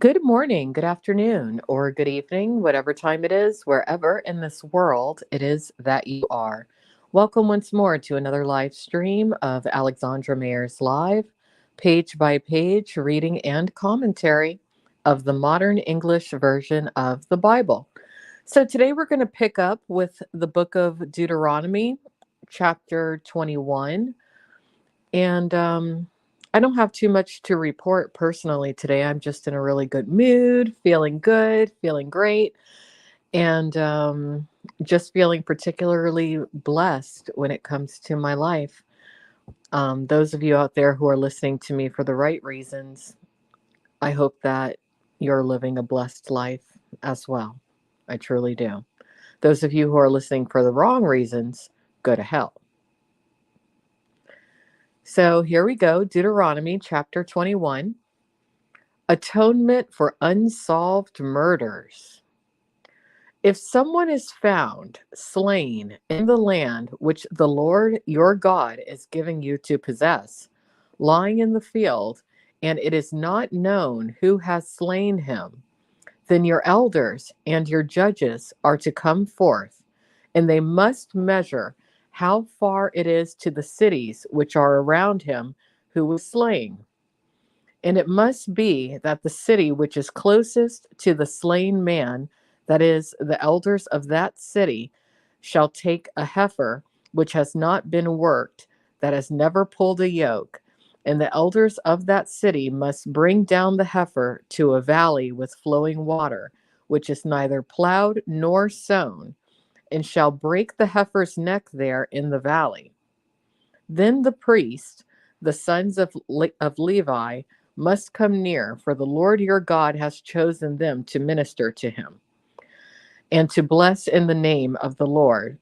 Good morning, good afternoon, or good evening, whatever time it is, wherever in this world it is that you are. Welcome once more to another live stream of Alexandra Mayers Live, page by page reading and commentary of the modern English version of the Bible. So today we're going to pick up with the book of Deuteronomy, chapter 21. And I don't have too much to report personally today. I'm just in a really good mood, feeling good, feeling great, and just feeling particularly blessed when it comes to my life. Those of you out there who are listening to me for the right reasons, I hope that you're living a blessed life as well. I truly do. Those of you who are listening for the wrong reasons, go to hell. So here we go, Deuteronomy chapter 21, atonement for unsolved murders. If someone is found slain in the land which the Lord your God is giving you to possess, lying in the field, and it is not known who has slain him, then your elders and your judges are to come forth, and they must measure how far it is to the cities which are around him who was slain. And it must be that the city which is closest to the slain man, that is, the elders of that city, shall take a heifer which has not been worked, that has never pulled a yoke. And the elders of that city must bring down the heifer to a valley with flowing water, which is neither plowed nor sown, and shall break the heifer's neck there in the valley. Then the priest, the sons of Levi, must come near, for the Lord your God has chosen them to minister to him and to bless in the name of the Lord.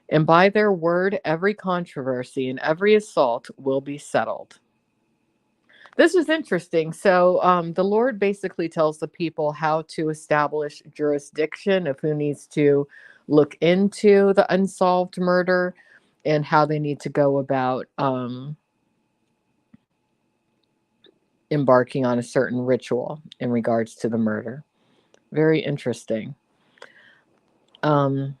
And by their word, every controversy and every assault will be settled. This is interesting. So the Lord basically tells the people how to establish jurisdiction of who needs to look into the unsolved murder and how they need to go about embarking on a certain ritual in regards to the murder. Very interesting. I'm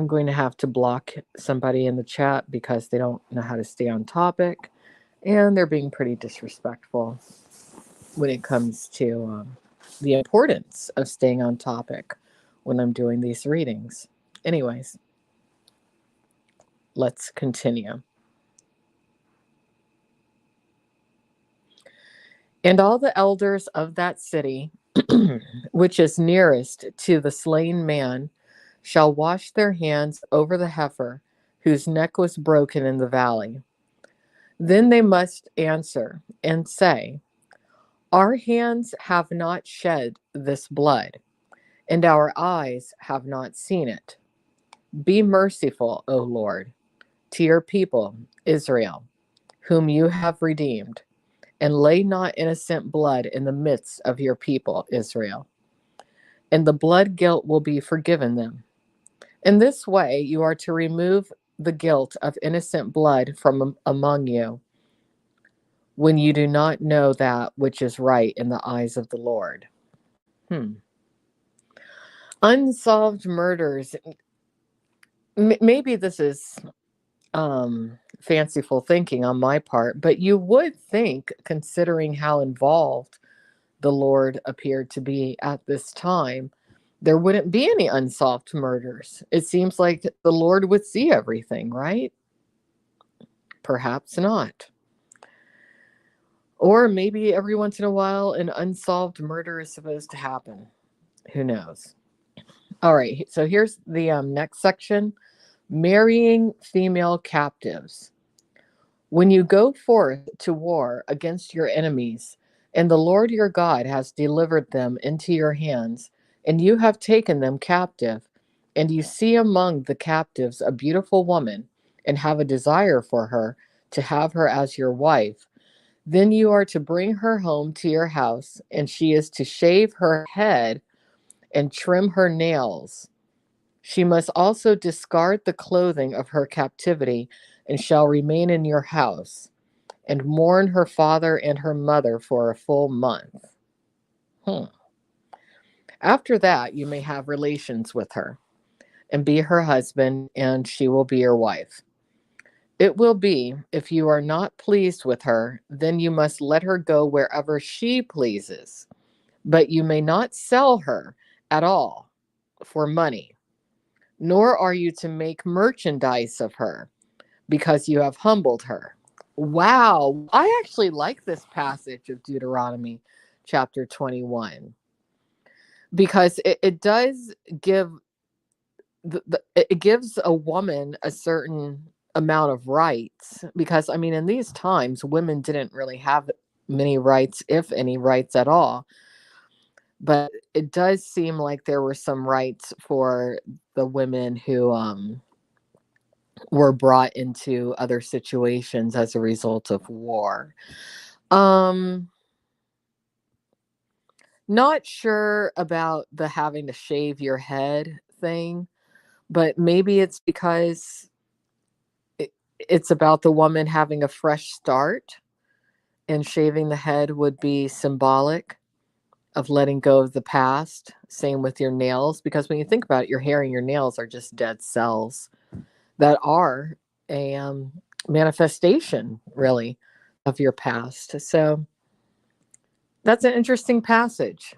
going to have to block somebody in the chat because they don't know how to stay on topic, and they're being pretty disrespectful when it comes to the importance of staying on topic when I'm doing these readings. Anyways, let's continue. And all the elders of that city, which is nearest to the slain man, shall wash their hands over the heifer whose neck was broken in the valley. Then they must answer and say, our hands have not shed this blood, and our eyes have not seen it. Be merciful, O Lord, to your people, Israel, whom you have redeemed, and lay not innocent blood in the midst of your people, Israel. And the blood guilt will be forgiven them. In this way, you are to remove the guilt of innocent blood from among you when you do not know that which is right in the eyes of the Lord. Unsolved murders. Maybe this is fanciful thinking on my part, but you would think, considering how involved the Lord appeared to be at this time, there wouldn't be any unsolved murders. It seems like the Lord would see everything, right? Perhaps not. Or maybe every once in a while an unsolved murder is supposed to happen. Who knows? All right, so here's the next section. Marrying female captives. When you go forth to war against your enemies, and the Lord your God has delivered them into your hands, and you have taken them captive, and you see among the captives a beautiful woman, and have a desire for her, to have her as your wife, then you are to bring her home to your house, and she is to shave her head and trim her nails. She must also discard the clothing of her captivity, and shall remain in your house, and mourn her father and her mother for a full month. After that, you may have relations with her and be her husband, and she will be your wife. It will be, if you are not pleased with her, then you must let her go wherever she pleases. But you may not sell her at all for money, nor are you to make merchandise of her, because you have humbled her. Wow. I actually like this passage of Deuteronomy chapter 21 because it does give it gives a woman a certain amount of rights, because I mean in these times women didn't really have many rights, if any rights at all, but it does seem like there were some rights for the women who were brought into other situations as a result of war. Um, Not sure about the having to shave your head thing, but maybe it's because it's about the woman having a fresh start, and shaving the head would be symbolic of letting go of the past. Same with your nails, because when you think about it, your hair and your nails are just dead cells that are a manifestation, really, of your past. So that's an interesting passage.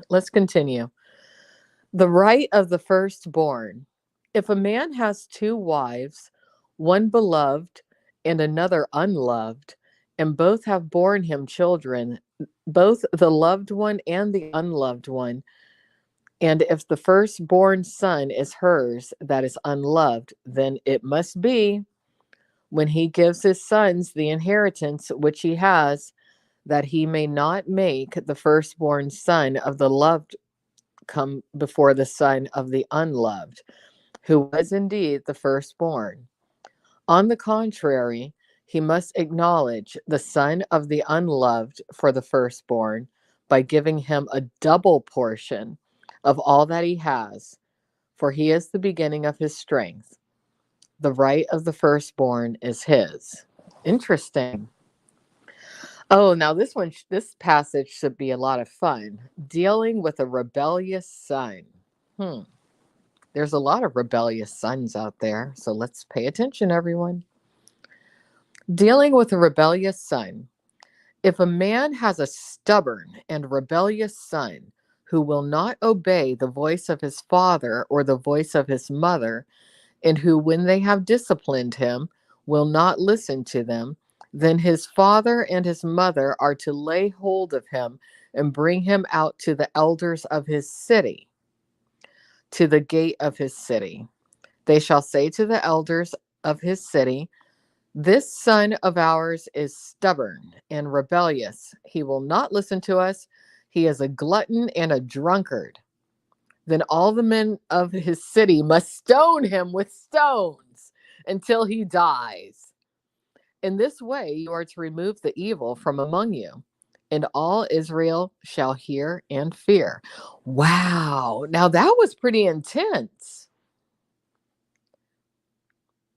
Let's continue. The right of the firstborn. If a man has two wives, one beloved and another unloved, and both have borne him children, both the loved one and the unloved one, and if the firstborn son is hers that is unloved, then it must be, when he gives his sons the inheritance which he has, that he may not make the firstborn son of the loved come before the son of the unloved, who was indeed the firstborn. On the contrary, he must acknowledge the son of the unloved for the firstborn by giving him a double portion of all that he has, for he is the beginning of his strength. The right of the firstborn is his. Interesting. Oh, now this passage should be a lot of fun. Dealing with a rebellious son. Hmm. There's a lot of rebellious sons out there, so let's pay attention, everyone. Dealing with a rebellious son. If a man has a stubborn and rebellious son who will not obey the voice of his father or the voice of his mother, and who, when they have disciplined him, will not listen to them, then his father and his mother are to lay hold of him and bring him out to the elders of his city, to the gate of his city. They shall say to the elders of his city, "This son of ours is stubborn and rebellious. He will not listen to us. He is a glutton and a drunkard." Then all the men of his city must stone him with stones until he dies. In this way, you are to remove the evil from among you, and all Israel shall hear and fear. Wow. Now that was pretty intense.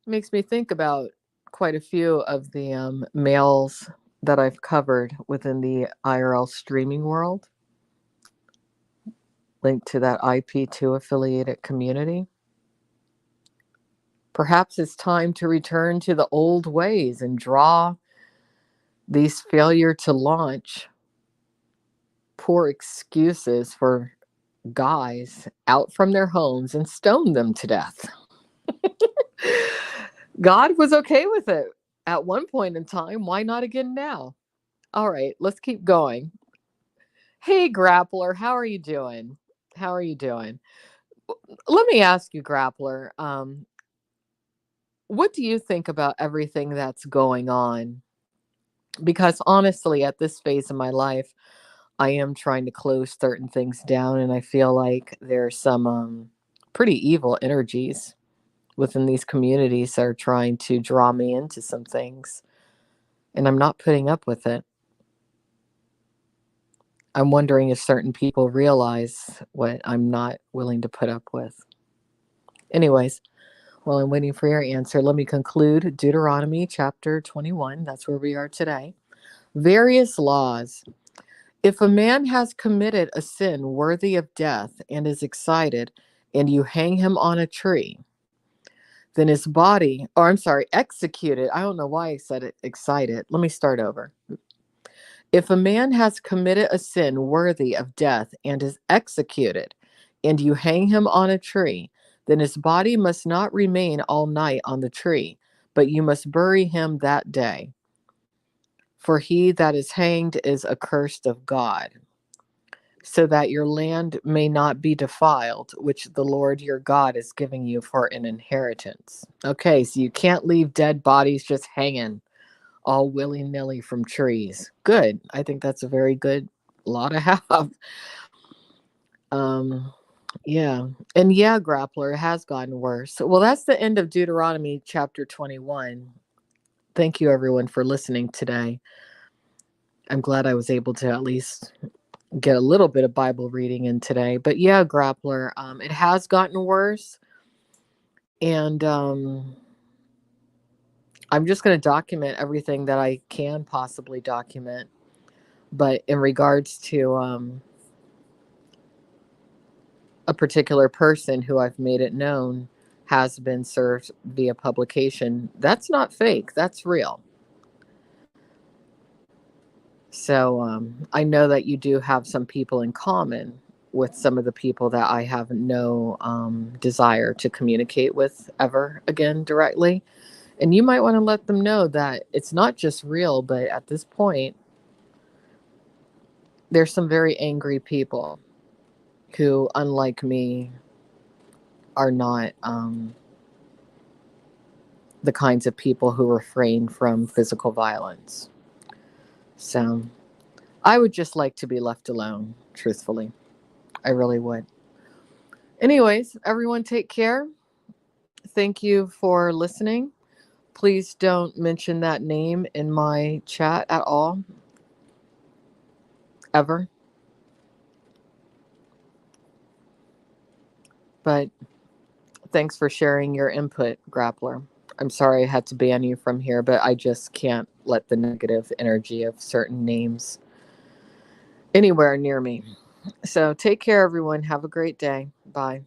Makes me think about quite a few of the males that I've covered within the IRL streaming world, linked to that IP2 affiliated community. Perhaps it's time to return to the old ways and draw these failure to launch poor excuses for guys out from their homes and stone them to death. God was okay with it at one point in time. Why not again now? All right, let's keep going. Hey, Grappler, how are you doing? How are you doing? Let me ask you, Grappler, what do you think about everything that's going on? Because honestly, at this phase of my life, I am trying to close certain things down, and I feel like there's some pretty evil energies within these communities that are trying to draw me into some things, and I'm not putting up with it. I'm wondering if certain people realize what I'm not willing to put up with. Anyways, while I'm waiting for your answer, let me conclude Deuteronomy chapter 21. That's where we are today. Various laws. If a man has committed a sin worthy of death and is excited, and you hang him on a tree, then his body, or I'm sorry, executed. I don't know why I said it excited. Let me start over. If a man has committed a sin worthy of death and is executed, and you hang him on a tree, then his body must not remain all night on the tree, but you must bury him that day. For he that is hanged is accursed of God, so that your land may not be defiled, which the Lord your God is giving you for an inheritance. Okay, so you can't leave dead bodies just hanging all willy-nilly from trees. Good. I think that's a very good law to have. Um, yeah. And yeah, Grappler, it has gotten worse. Well, that's the end of Deuteronomy chapter 21. Thank you, everyone, for listening today. I'm glad I was able to at least get a little bit of Bible reading in today. But yeah, Grappler, it has gotten worse. And I'm just going to document everything that I can possibly document. But in regards to a particular person who I've made it known has been served via publication, that's not fake, that's real. So I know that you do have some people in common with some of the people that I have no desire to communicate with ever again directly. And you might want to let them know that it's not just real, but at this point, there's some very angry people who, unlike me, are not the kinds of people who refrain from physical violence. So I would just like to be left alone, truthfully. I really would. Anyways, everyone take care. Thank you for listening. Please don't mention that name in my chat at all, ever. But thanks for sharing your input, Grappler. I'm sorry I had to ban you from here, but I just can't let the negative energy of certain names anywhere near me. So take care, everyone. Have a great day. Bye.